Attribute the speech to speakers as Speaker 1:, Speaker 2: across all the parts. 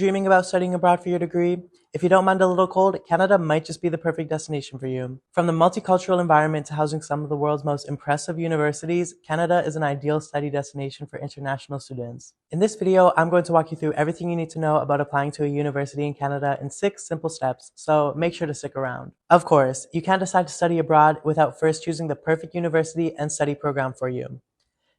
Speaker 1: Dreaming about studying abroad for your degree? If you don't mind a little cold, Canada might just be the perfect destination for you. From the multicultural environment to housing some of the world's most impressive universities, Canada is an ideal study destination for international students. In this video, I'm going to walk you through everything you need to know about applying to a university in Canada in 6 simple steps, so make sure to stick around. Of course, you can't decide to study abroad without first choosing the perfect university and study program for you.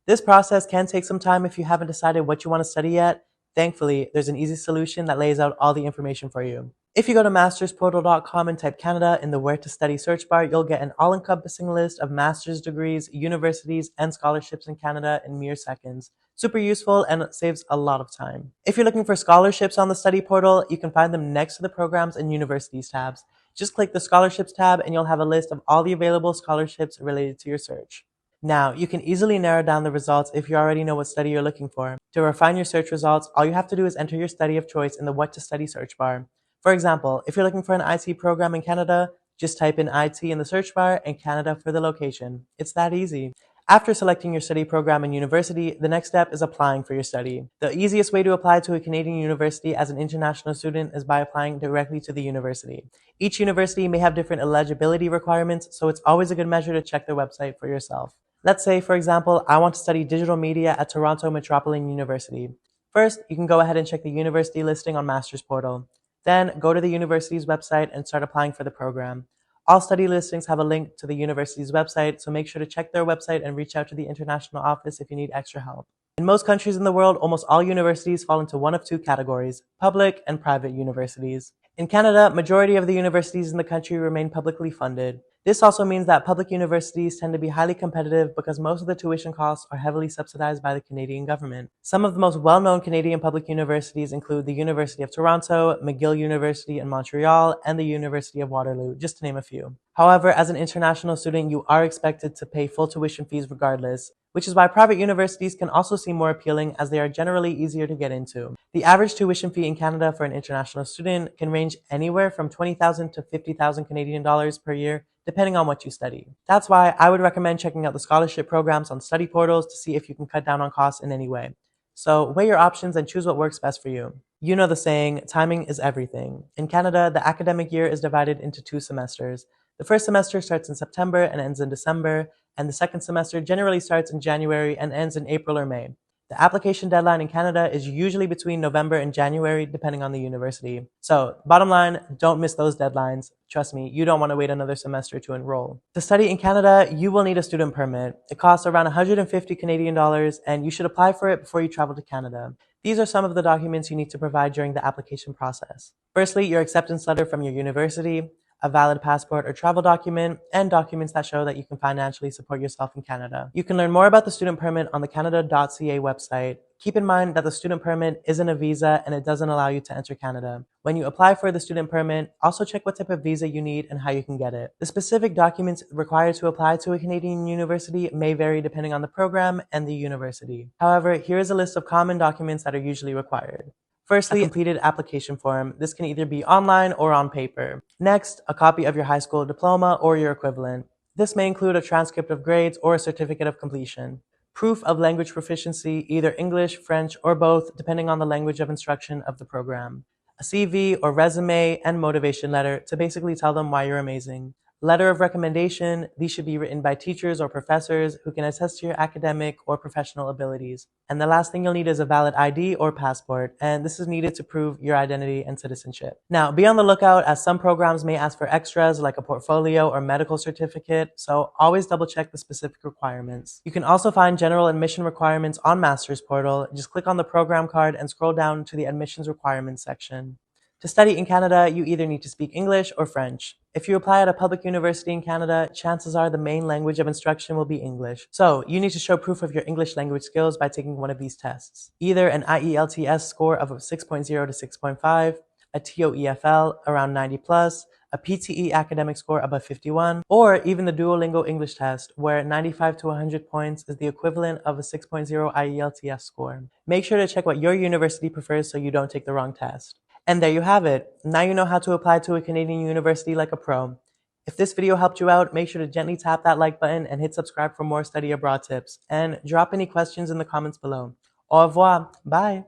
Speaker 1: This process can take some time if you haven't decided what you want to study yet. Thankfully, there's an easy solution that lays out all the information for you. If you go to mastersportal.com and type Canada in the Where to Study search bar, you'll get an all-encompassing list of master's degrees, universities, and scholarships in Canada in mere seconds. Super useful, and it saves a lot of time. If you're looking for scholarships on the study portal, you can find them next to the programs and universities tabs. Just click the scholarships tab and you'll have a list of all the available scholarships related to your search. Now, you can easily narrow down the results if you already know what study you're looking for. To refine your search results, all you have to do is enter your study of choice in the What to Study search bar. For example, if you're looking for an IT program in Canada, just type in IT in the search bar and Canada for the location. It's that easy. After selecting your study program and university, the next step is applying for your study. The easiest way to apply to a Canadian university as an international student is by applying directly to the university. Each university may have different eligibility requirements, so it's always a good measure to check their website for yourself. Let's say, for example, I want to study digital media at Toronto Metropolitan University. First, you can go ahead and check the university listing on Masters Portal. Then, go to the university's website and start applying for the program. All study listings have a link to the university's website, so make sure to check their website and reach out to the international office if you need extra help. In most countries in the world, almost all universities fall into one of two categories: public and private universities. In Canada, majority of the universities in the country remain publicly funded. This also means that public universities tend to be highly competitive because most of the tuition costs are heavily subsidized by the Canadian government. Some of the most well-known Canadian public universities include the University of Toronto, McGill University in Montreal, and the University of Waterloo, just to name a few. However, as an international student, you are expected to pay full tuition fees regardless, which is why private universities can also seem more appealing as they are generally easier to get into. The average tuition fee in Canada for an international student can range anywhere from 20,000 to 50,000 Canadian dollars per year, depending on what you study. That's why I would recommend checking out the scholarship programs on study portals to see if you can cut down on costs in any way. So weigh your options and choose what works best for you. You know the saying, timing is everything. In Canada, the academic year is divided into 2 semesters. The first semester starts in September and ends in December, and the second semester generally starts in January and ends in April or May. The application deadline in Canada is usually between November and January, depending on the university. So, bottom line, don't miss those deadlines. Trust me, you don't want to wait another semester to enroll. To study in Canada, you will need a student permit. It costs around 150 Canadian dollars, and you should apply for it before you travel to Canada. These are some of the documents you need to provide during the application process. Firstly, your acceptance letter from your university, a valid passport or travel document, and documents that show that you can financially support yourself in Canada. You can learn more about the student permit on the canada.ca website. Keep in mind that the student permit isn't a visa and it doesn't allow you to enter Canada. When you apply for the student permit, also check what type of visa you need and how you can get it. The specific documents required to apply to a Canadian university may vary depending on the program and the university. However, here is a list of common documents that are usually required. Firstly, a completed application form. This can either be online or on paper. Next, a copy of your high school diploma or your equivalent. This may include a transcript of grades or a certificate of completion. Proof of language proficiency, either English, French, or both, depending on the language of instruction of the program. A CV or resume and motivation letter to basically tell them why you're amazing. Letter of recommendation. These should be written by teachers or professors who can attest to your academic or professional abilities. And the last thing you'll need is a valid ID or passport, and this is needed to prove your identity and citizenship. Now, be on the lookout as some programs may ask for extras like a portfolio or medical certificate, so always double check the specific requirements. You can also find general admission requirements on Masters Portal. Just click on the program card and scroll down to the admissions requirements section. To study in Canada, you either need to speak English or French. If you apply at a public university in Canada, chances are the main language of instruction will be English. So, you need to show proof of your English language skills by taking one of these tests. Either an IELTS score of 6.0 to 6.5, a TOEFL around 90 plus, a PTE academic score above 51, or even the Duolingo English test, where 95 to 100 points is the equivalent of a 6.0 IELTS score. Make sure to check what your university prefers so you don't take the wrong test. And there you have it. Now you know how to apply to a Canadian university like a pro. If this video helped you out, make sure to gently tap that like button and hit subscribe for more study abroad tips. And drop any questions in the comments below. Au revoir. Bye.